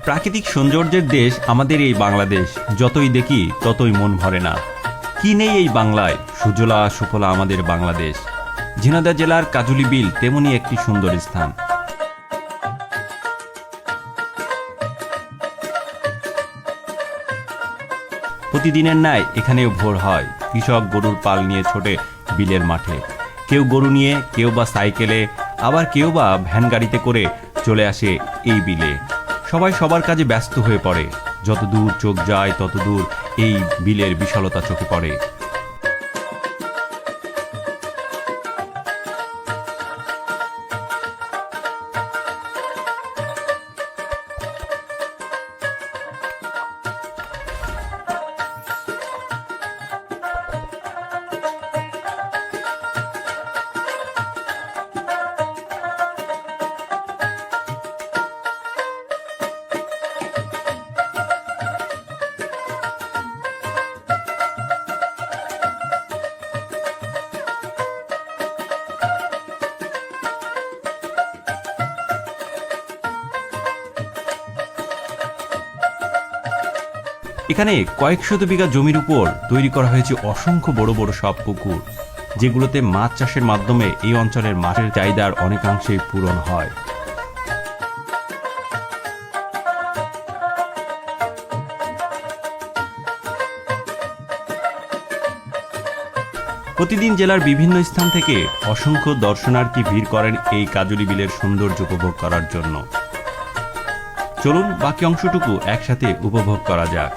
প্রাকৃতিক সৌন্দর্যের দেশ আমাদের এই বাংলাদেশ, যতই দেখি ততই মন ভরে না। কি নেই এই বাংলায়, সুজলা সুফলা আমাদের বাংলাদেশ। ঝিনাইদহ জেলার কাজুলি বিল তেমনি একটি সুন্দর স্থান। প্রতিদিনের ন্যায় এখানেও ভোর হয়। কৃষক গরুর পাল নিয়ে ছোটে বিলের মাঠে। কেউ গরু নিয়ে, কেউ বা সাইকেলে, আবার কেউ বা ভ্যান গাড়িতে করে চলে আসে এই বিলে। সবাই সবার কাজে ব্যস্ত হয়ে পড়ে। যত দূর চোখ যায় তত দূর এই বিলের বিশালতা চোখে পড়ে। এখানে কয়েক শত বিঘা জমির উপর তৈরি করা হয়েছে অসংখ্য বড় বড় সব পুকুর, যেগুলোতে মাছ চাষের মাধ্যমে এই অঞ্চলের মাছের চাহিদার অনেকাংশেই পূরণ হয়। প্রতিদিন জেলার বিভিন্ন স্থান থেকে অসংখ্য দর্শনার্থী ভিড় করেন এই কাজুলি বিলের সৌন্দর্য উপভোগ করার জন্য। চলুন বাকি অংশটুকু একসাথে উপভোগ করা যাক।